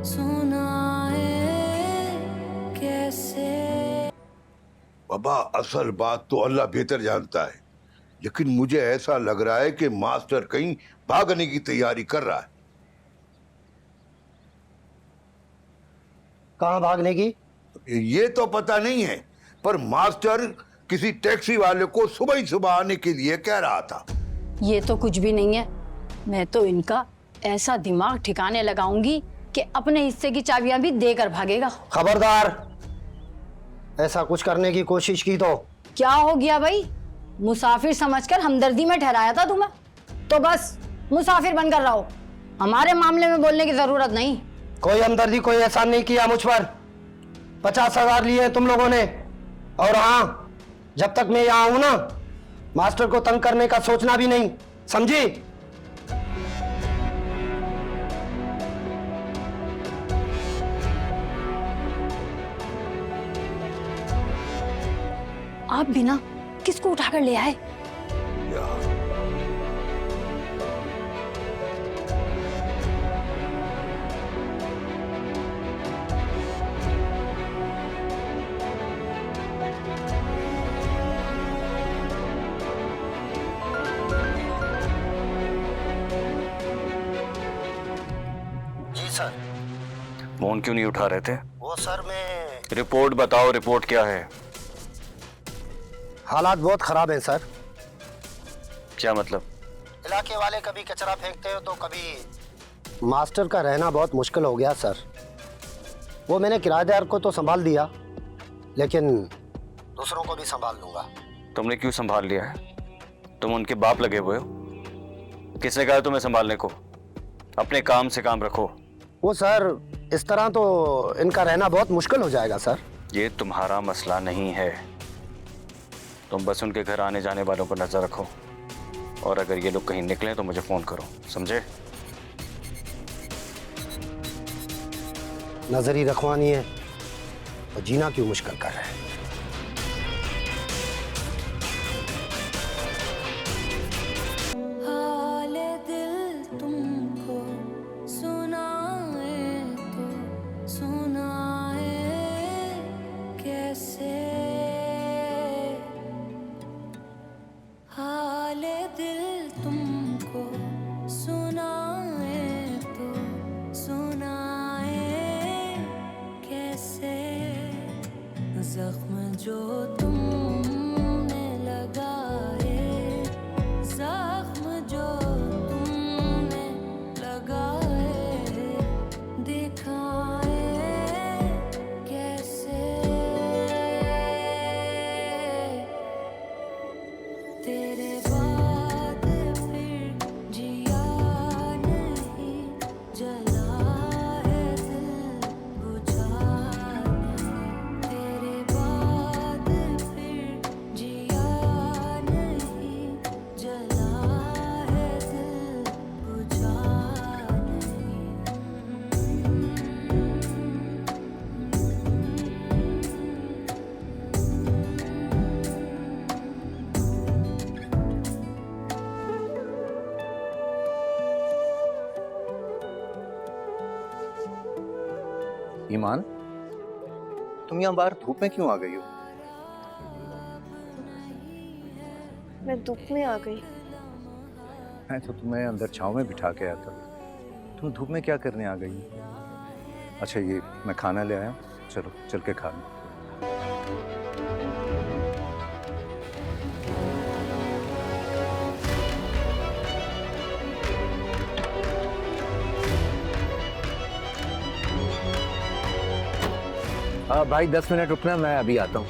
सुनाए कैसे। बाबा असल बात तो अल्लाह बेहतर जानता है, लेकिन मुझे ऐसा लग रहा है कि मास्टर कहीं भागने की तैयारी कर रहा है। कहाँ भागने की? ये तो पता नहीं है, पर मास्टर किसी टैक्सी वाले को सुबह ही सुबह आने के लिए कह रहा था। ये तो कुछ भी नहीं है। मैं तो इनका ऐसा दिमाग ठिकाने लगाऊंगी कि अपने हिस्से की चाबियां भी देकर भागेगा। खबरदार, ऐसा कुछ करने की कोशिश की तो। क्या हो गया भाई? मुसाफिर समझकर हमदर्दी में ठहराया था तुम्हें, तो बस मुसाफिर बनकर रहो। हमारे मामले में बोलने की जरूरत नहीं। कोई हमदर्दी, कोई एहसान नहीं किया मुझ पर। 50,000 लिए तुम लोगों ने। और हाँ, जब तक मैं यहाँ हूं ना, मास्टर को तंग करने का सोचना भी नहीं, समझी? आप बिना किसको उठाकर ले आए? जी सर। फोन क्यों नहीं उठा रहे थे? वो सर मैं। रिपोर्ट बताओ, रिपोर्ट क्या है? हालात बहुत खराब हैं सर। क्या मतलब? इलाके वाले कभी कचरा फेंकते हो तो कभी। मास्टर का रहना बहुत मुश्किल हो गया सर। वो मैंने किराएदार को तो संभाल दिया, लेकिन दूसरों को भी संभाल लूंगा। तुमने क्यों संभाल लिया है? तुम उनके बाप लगे हुए हो। किसने कहा तुम्हें संभालने को? अपने काम से काम रखो। वो सर, इस तरह तो इनका रहना बहुत मुश्किल हो जाएगा सर। ये तुम्हारा मसला नहीं है। तुम बस उनके घर आने जाने वालों पर नजर रखो, और अगर ये लोग कहीं निकले तो मुझे फोन करो, समझे? नजर ही रखवानी है तो जीना क्यों मुश्किल कर रहे हैं? हाले दिल तुमको सुनाए तो सुनाए कैसे। हाले दिल तुमको सुनाए तो सुनाए कैसे। जख्म जो तुमने लगाए, जख्म जो तुमने लगाए, दिखाए कैसे। तेरे बाद फिर जिया नहीं, जला है दिल बुझा नहीं। तेरे बाद फिर जिया नहीं, जला है दिल बुझा ईमान, तुम यहाँ बाहर धूप में क्यों आ गई हो? मैं धूप में आ गई। मैं तो तुम्हें अंदर छांव में बिठा के आया था। तुम धूप में क्या करने आ गई? अच्छा, ये मैं खाना ले आया हूँ, चलो चल के खा लो। हाँ भाई, 10 मिनट रुकना, मैं अभी आता हूँ।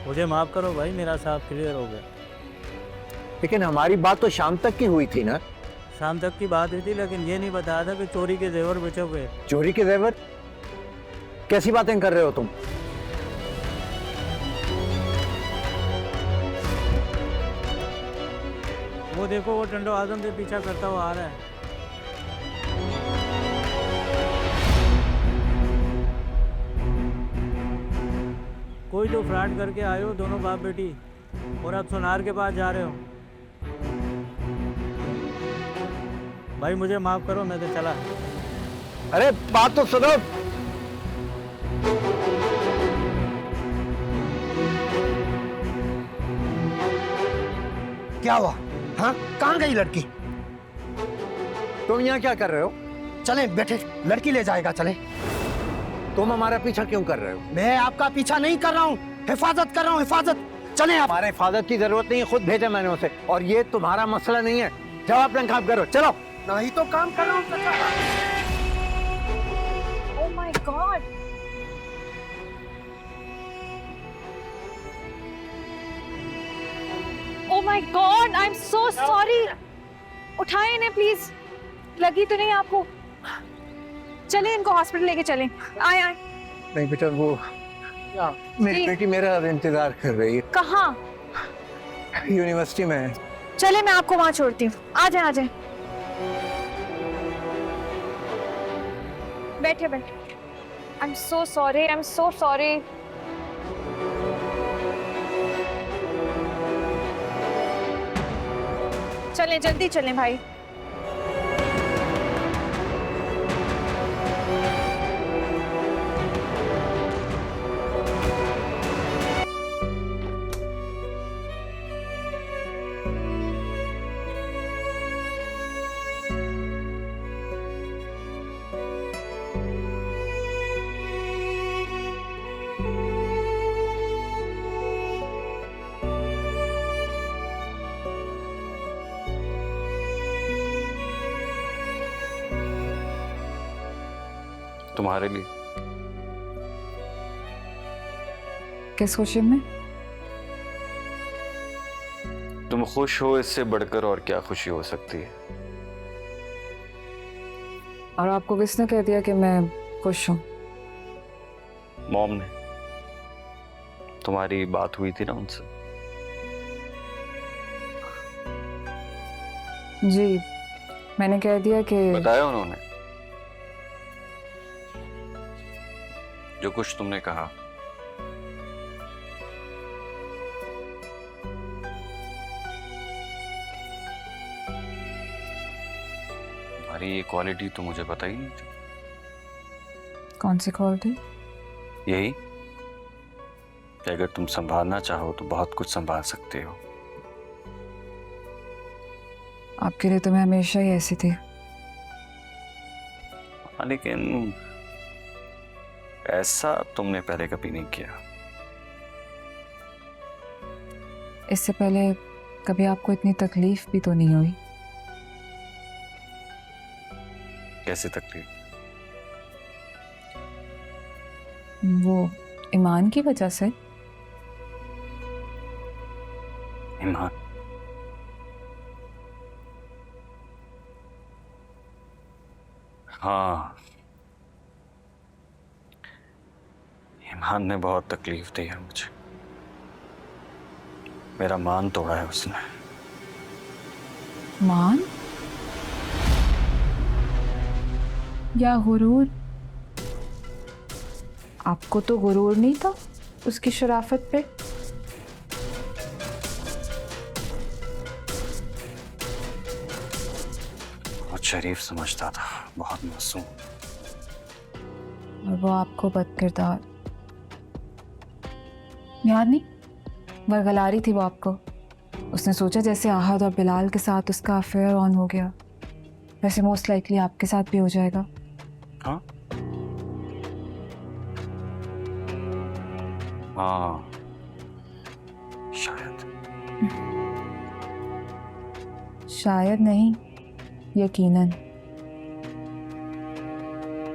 मुझे माफ करो भाई, मेरा साहब क्लियर हो गया। लेकिन हमारी बात तो शाम तक की हुई थी ना? शाम तक की बात हुई थी, लेकिन ये नहीं बताया था कि चोरी के जेवर बचे हुए। चोरी के जेवर? कैसी बातें कर रहे हो तुम? वो देखो, वो टंडो आजम से पीछा करता हुआ आ रहा है। कोई तो फ्रॉड करके आए हो दोनों बाप बेटी, और अब सोनार के पास जा रहे हो। भाई मुझे माफ करो, मैं तो चला। अरे बात तो सुनो। क्या हुआ? हाँ, कहाँ गई लड़की? तुम यहाँ क्या कर रहे हो? चले बैठे, लड़की ले जाएगा, चले। तुम हमारा पीछा क्यों कर रहे हो? मैं आपका पीछा नहीं कर रहा हूँ, हिफाजत कर रहा हूँ, हिफाजत। चले आप। हमारे हिफाजत की जरूरत नहीं है, खुद भेजा मैंने उसे, और ये तुम्हारा मसला नहीं है। जाओ अपना काम करो, चलो। नहीं तो काम कर रहा हूँ। Oh my God, oh my God, I am so sorry. उठाएं इन्हें प्लीज, लगी तो नहीं आपको? चले इनको हॉस्पिटल लेके चलें। आए आए। नहीं बेटा, वो मेरी जी। बेटी मेरा इंतजार कर रही है, कहाँ? यूनिवर्सिटी में है। चले मैं आपको वहां छोड़ती हूँ, आ जाए आ जाए। बैठे बैठे। I am so sorry, I am so sorry. चलें जल्दी चलें भाई। तुम्हारे लिए। किस खुशी में? तुम खुश हो, इससे बढ़कर और क्या खुशी हो सकती है? और आपको किसने कह दिया कि मैं खुश हूं? मॉम ने। तुम्हारी बात हुई थी ना उनसे? जी, मैंने कह दिया कि बताया उन्होंने जो कुछ तुमने कहा? तुम्हारी ये क्वालिटी तो मुझे पता ही नहीं थी। कौन सी कॉल थी? यही कि अगर तुम संभालना चाहो तो बहुत कुछ संभाल सकते हो। आपके लिए तो मैं हमेशा ही ऐसी थी। लेकिन ऐसा तुमने पहले कभी नहीं किया। इससे पहले कभी आपको इतनी तकलीफ भी तो नहीं हुई? कैसे तकलीफ? वो ईमान की वजह से। ईमान? हाँ, ईमान ने बहुत तकलीफ दी है मुझे। मेरा मान तोड़ा है उसने। मान या गुरूर? आपको तो गुरूर नहीं था उसकी शराफत पे? बहुत शरीफ समझता था, बहुत मासूम। और वो आपको बदकिरदार। याद नहीं, बरगला रही थी वो आपको। उसने सोचा जैसे आहद और बिलाल के साथ उसका अफेयर ऑन हो गया, वैसे मोस्ट लाइकली आपके साथ भी हो जाएगा। हाँ हाँ, शायद। शायद नहीं, यकीनन।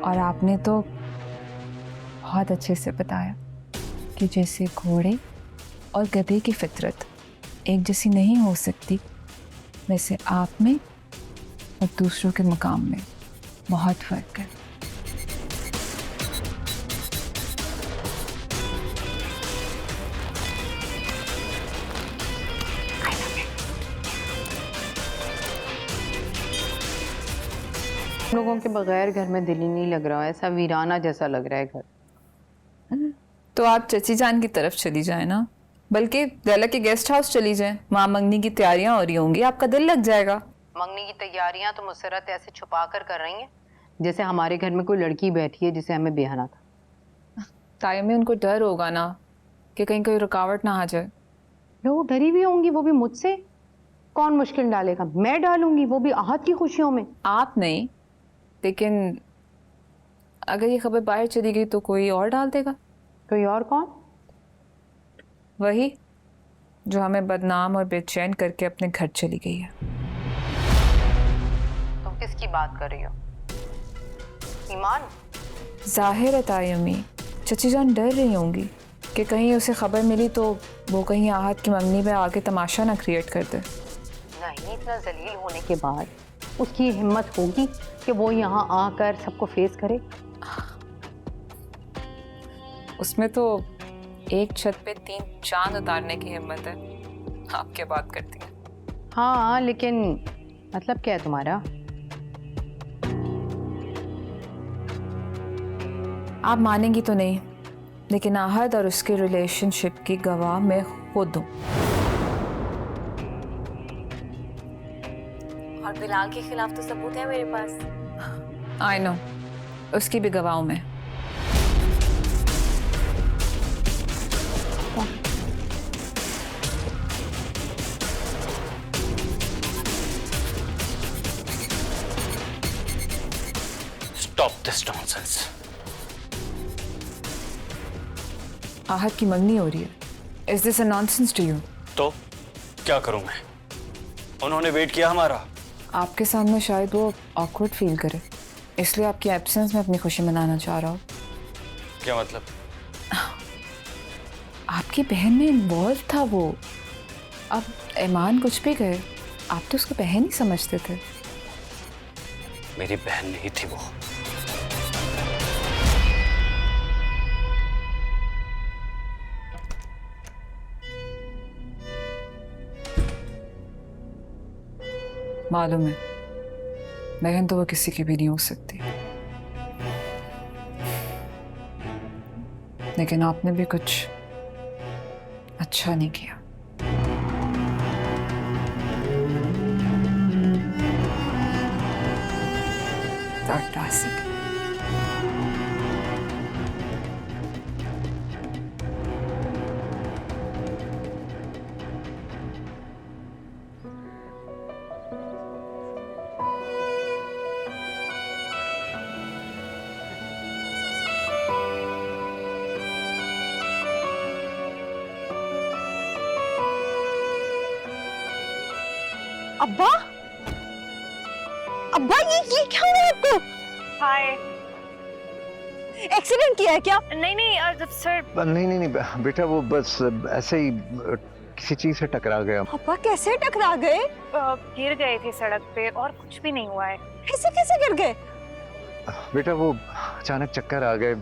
और आपने तो बहुत अच्छे से बताया कि जैसे घोड़े और गधे की फितरत एक जैसी नहीं हो सकती, वैसे आप में और दूसरों के मुकाम में बहुत फर्क है। लोगों के बगैर घर में दिल ही नहीं लग रहा, ऐसा वीराना जैसा लग रहा है घर। तो आप चची जान की तरफ चली जाए ना, बल्कि लैला के गेस्ट हाउस चली जाए। वहाँ मंगनी की तैयारियां हो रही होंगी, आपका दिल लग जाएगा। मंगनी की तैयारियां तो मुसरत ऐसे छुपा कर रही हैं जैसे हमारे घर में कोई लड़की बैठी है जिसे हमें ब्याहना था। तायम्मी, उनको डर होगा ना कि कहीं कोई रुकावट ना आ जाए। लोग डरी भी होंगी, वो भी मुझसे। कौन मुश्किल डालेगा? मैं डालूंगी, वो भी आहत की खुशियों में। आप नहीं, लेकिन अगर ये खबर बाहर चली गई तो कोई और डाल देगा। कोई और कौन? वही जो हमें बदनाम और बेचैन करके अपने घर चली गई है। तुम किसकी बात कर रही हो? ईमान? जाहिर है तायम्मी, चची जान डर रही होंगी कि कहीं उसे खबर मिली तो वो कहीं आहत की मंगनी में आके तमाशा ना क्रिएट कर दे। नहीं, इतना जलील होने के बाद उसकी हिम्मत होगी कि वो यहाँ आकर सबको फेस करे? उसमें तो एक छत पे 3 चांद उतारने की हिम्मत है। आप क्या बात करती हैं? हाँ, लेकिन मतलब क्या है तुम्हारा? आप मानेंगी तो नहीं, लेकिन आहत और उसके रिलेशनशिप की गवाह मैं खुद हूँ। और बिलाल के खिलाफ तो सबूत है मेरे पास। आई नो, उसकी भी गवाह हूँ मैं। Stop this nonsense. आहत की मंगनी हो रही है। Is this a nonsense to you? तो क्या करूं मैं? उन्होंने वेट किया हमारा। आपके सामने शायद वो awkward फील करे, इसलिए आपकी एब्सेंस में अपनी खुशी मनाना चाह रहा हूँ। क्या मतलब? आपकी बहन में इन्वॉल्व था वो। अब ईमान कुछ भी कहे, आप तो उसको बहन ही समझते थे। मेरी बहन नहीं थी वो। मालूम है, बहन तो वो किसी की भी नहीं हो सकती, लेकिन आपने भी कुछ अच्छा नहीं किया। Fantastic. अब्बा, अब्बा ये क्या हुआ आपको? हाय, एक्सीडेंट किया है क्या? नहीं नहीं सर। नहीं बेटा, वो बस ऐसे ही किसी चीज से टकरा गया। अब्बा कैसे टकरा गए? गिर गए थे सड़क पे और कुछ भी नहीं हुआ है। ऐसे कैसे गिर गए? बेटा वो अचानक चक्कर आ गए,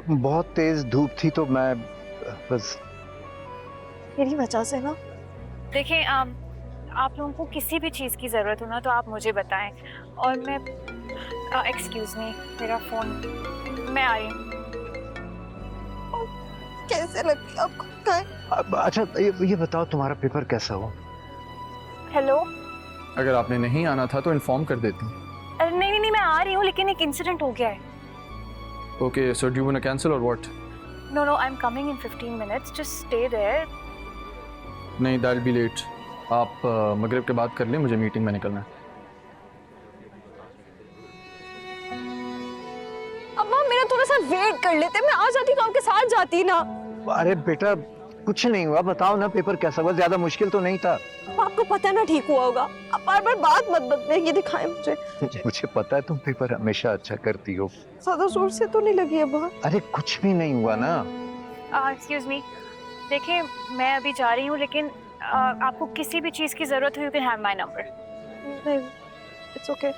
बहुत तेज धूप थी तो मैं बस। मेरी वजह से ना। देखें, आप लोगों को किसी भी चीज़ की ज़रूरत हो ना तो आप मुझे बताएं और मैं एक्सक्यूज़ मी, मेरा फ़ोन, मैं आ रही हूँ। कैसे लगी आपको? अच्छा ये बताओ, तुम्हारा पेपर कैसा हुआ? हेलो, अगर आपने नहीं आना था तो इन्फॉर्म कर देती। नहीं मैं आ रही हूँ, लेकिन एक इंसिडेंट हो गया है। Okay, so do you want to cancel और what? No I am coming in 15 minutes, just stay there. नहीं, दैट बी लेट। आप मगरिब के बाद कर लें, मुझे मीटिंग में निकलना है। अब्बा मेरा थोड़ा सा वेट कर लेते, मैं आ जाती तो आपके साथ जाती ना। अरे बेटा कुछ नहीं हुआ, बताओ ना पेपर कैसा हुआ? ज्यादा मुश्किल तो नहीं था। अब आपको पता ना ठीक हुआ होगा, अब बार-बार बात मत बदले, ये दिखाएं मुझे। मुझे पता है तुम पेपर हमेशा अच्छा करती हो। ज्यादा जोर से तो नहीं लगी अब्बा? अरे कुछ भी नहीं हुआ ना। एक्सक्यूज मी, देखिए मैं अभी जा रही हूँ, लेकिन आपको किसी भी चीज़ की ज़रूरत हो, you can have my number. नहीं, it's okay,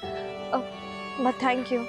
but thank you.